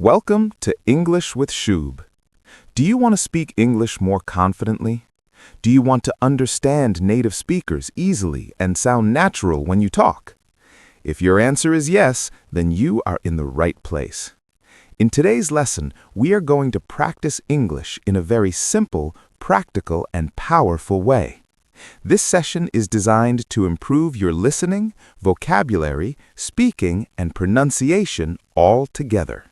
Welcome to English with Shubh. Do you want to speak English more confidently? Do you want to understand native speakers easily and sound natural when you talk? If your answer is yes, then you are in the right place. In today's lesson, we are going to practice English in a very simple, practical, and powerful way. This session is designed to improve your listening, vocabulary, speaking, and pronunciation all together.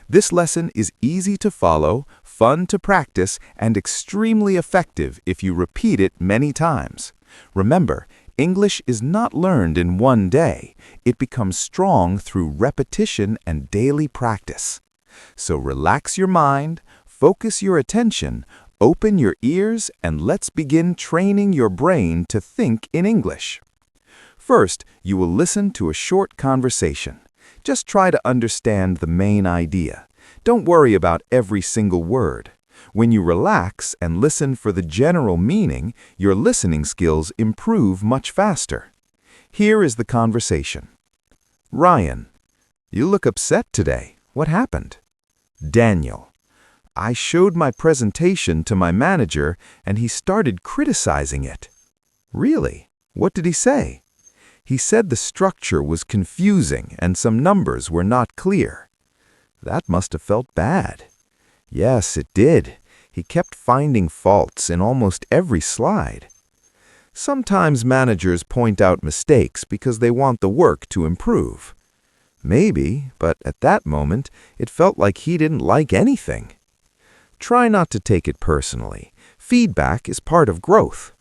This lesson is easy to follow, fun to practice, and extremely effective if you repeat it many times. Remember, English is not learned in one day. It becomes strong through repetition and daily practice. So relax your mind, focus your attention, open your ears, and let's begin training your brain to think in English. First, you will listen to a short conversation. Just try to understand the main idea. Don't worry about every single word. When you relax and listen for the general meaning, your listening skills improve much faster. Here is the conversation. Ryan, you look upset today. What happened? Daniel, I showed my presentation to my manager and he started criticizing it. Really? What did he say? He said the structure was confusing and some numbers were not clear. That must have felt bad. Yes, it did. He kept finding faults in almost every slide. Sometimes managers point out mistakes because they want the work to improve. Maybe, but at that moment, it felt like he didn't like anything. Try not to take it personally. Feedback is part of growth.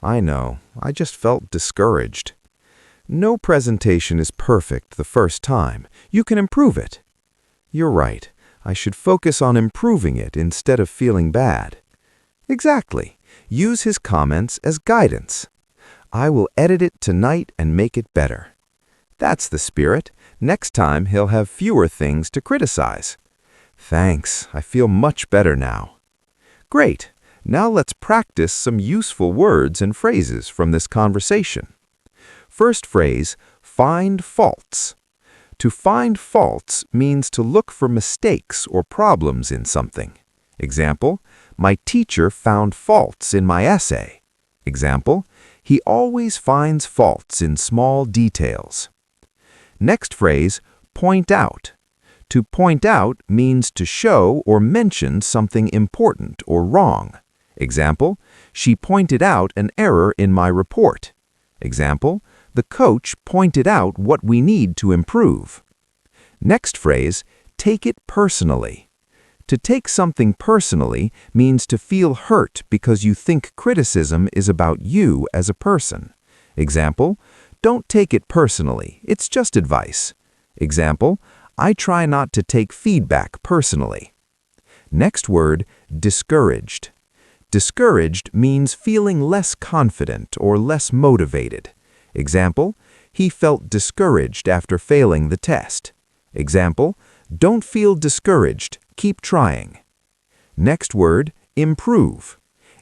I know, I just felt discouraged. No presentation is perfect the first time. You can improve it. You're right. I should focus on improving it instead of feeling bad. Exactly. Use his comments as guidance. I will edit it tonight and make it better. That's the spirit. Next time he'll have fewer things to criticize. Thanks. I feel much better now. Great. Now let's practice some useful words and phrases from this conversation. First phrase, find faults. To find faults means to look for mistakes or problems in something. Example, my teacher found faults in my essay. Example, he always finds faults in small details. Next phrase, point out. To point out means to show or mention something important or wrong. Example, she pointed out an error in my report. Example, the coach pointed out what we need to improve. Next phrase, take it personally. To take something personally means to feel hurt because you think criticism is about you as a person. Example, don't take it personally, it's just advice. Example, I try not to take feedback personally. Next word, discouraged. Discouraged means feeling less confident or less motivated. Example, he felt discouraged after failing the test. Example, don't feel discouraged, keep trying. Next word, improve.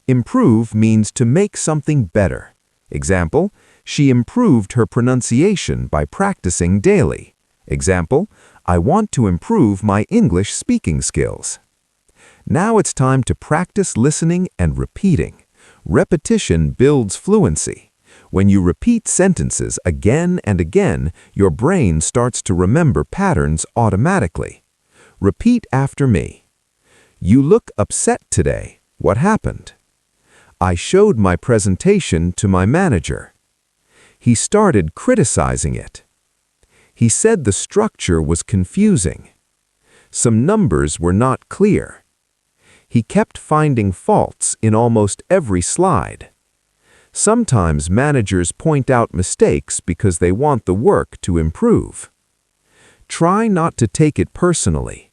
Improve means to make something better. Example, she improved her pronunciation by practicing daily. Example, I want to improve my English speaking skills. Now it's time to practice listening and repeating. Repetition builds fluency. When you repeat sentences again and again, your brain starts to remember patterns automatically. Repeat after me. You look upset today. What happened? I showed my presentation to my manager. He started criticizing it. He said the structure was confusing. Some numbers were not clear. He kept finding faults in almost every slide. Sometimes managers point out mistakes because they want the work to improve. Try not to take it personally.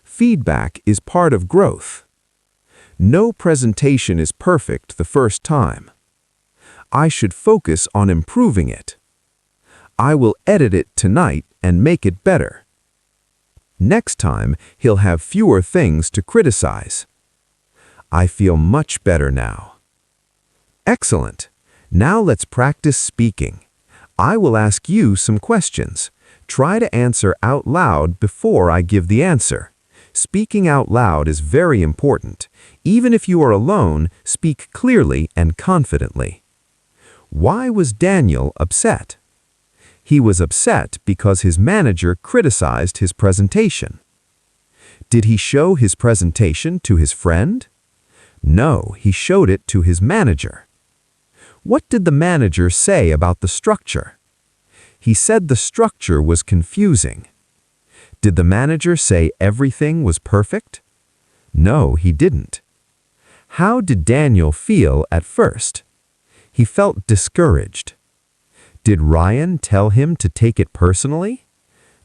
Feedback is part of growth. No presentation is perfect the first time. I should focus on improving it. I will edit it tonight and make it better. Next time, he'll have fewer things to criticize. I feel much better now. Excellent. Now let's practice speaking. I will ask you some questions. Try to answer out loud before I give the answer. Speaking out loud is very important. Even if you are alone, speak clearly and confidently. Why was Daniel upset? He was upset because his manager criticized his presentation. Did he show his presentation to his friend? No, he showed it to his manager. What did the manager say about the structure? He said the structure was confusing. Did the manager say everything was perfect? No, he didn't. How did Daniel feel at first? He felt discouraged. Did Ryan tell him to take it personally?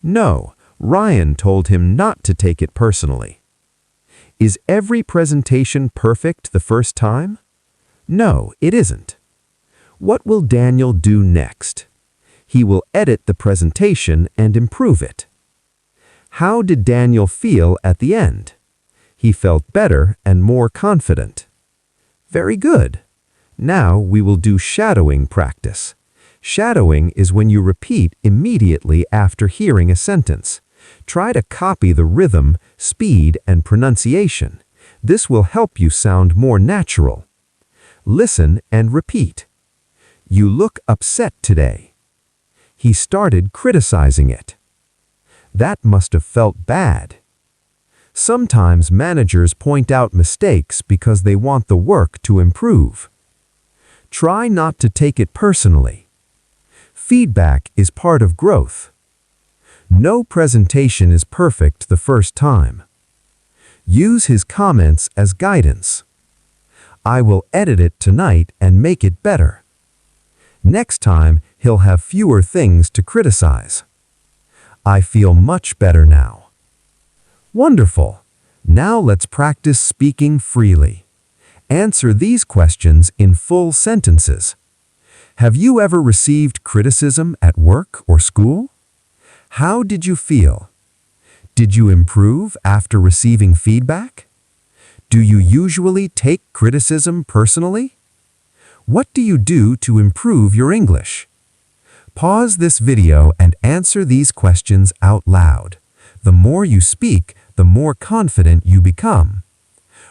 No, Ryan told him not to take it personally. Is every presentation perfect the first time? No, it isn't. What will Daniel do next? He will edit the presentation and improve it. How did Daniel feel at the end? He felt better and more confident. Very good. Now we will do shadowing practice. Shadowing is when you repeat immediately after hearing a sentence. Try to copy the rhythm, speed, and pronunciation. This will help you sound more natural. Listen and repeat. You look upset today. He started criticizing it. That must have felt bad. Sometimes managers point out mistakes because they want the work to improve. Try not to take it personally. Feedback is part of growth. No presentation is perfect the first time. Use his comments as guidance. I will edit it tonight and make it better. Next time, he'll have fewer things to criticize. I feel much better now. Wonderful. Now let's practice speaking freely. Answer these questions in full sentences. Have you ever received criticism at work or school? How did you feel? Did you improve after receiving feedback? Do you usually take criticism personally? What do you do to improve your English? Pause this video and answer these questions out loud. The more you speak, the more confident you become.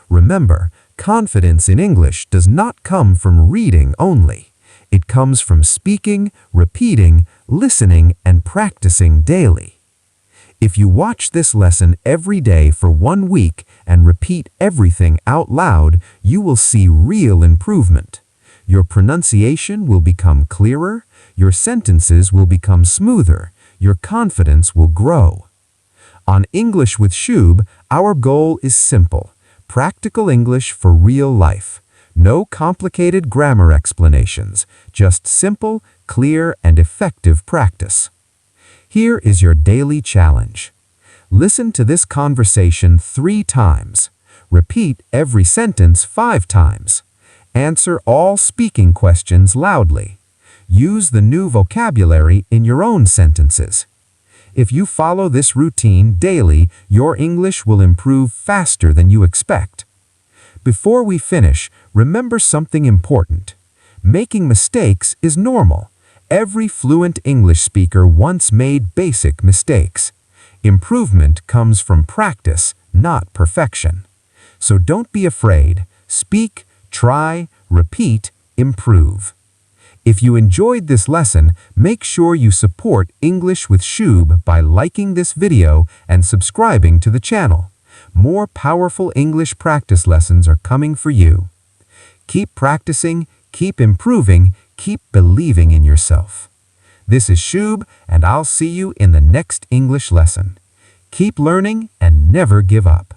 Remember, confidence in English does not come from reading only. It comes from speaking, repeating, listening, and practicing daily. If you watch this lesson every day for 1 week and repeat everything out loud, you will see real improvement. Your pronunciation will become clearer, your sentences will become smoother, your confidence will grow. On English with Shubh, our goal is simple: practical English for real life. No complicated grammar explanations, just simple, clear, and effective practice. Here is your daily challenge. Listen to this conversation 3 times. Repeat every sentence 5 times. Answer all speaking questions loudly. Use the new vocabulary in your own sentences. If you follow this routine daily, your English will improve faster than you expect. Before we finish, remember something important. Making mistakes is normal. Every fluent English speaker once made basic mistakes. Improvement comes from practice, not perfection. So don't be afraid. Speak, try, repeat, improve. If you enjoyed this lesson, make sure you support English with Shubh by liking this video and subscribing to the channel. More powerful English practice lessons are coming for you. Keep practicing, keep improving, keep believing in yourself. This is Shubh, and I'll see you in the next English lesson. Keep learning and never give up.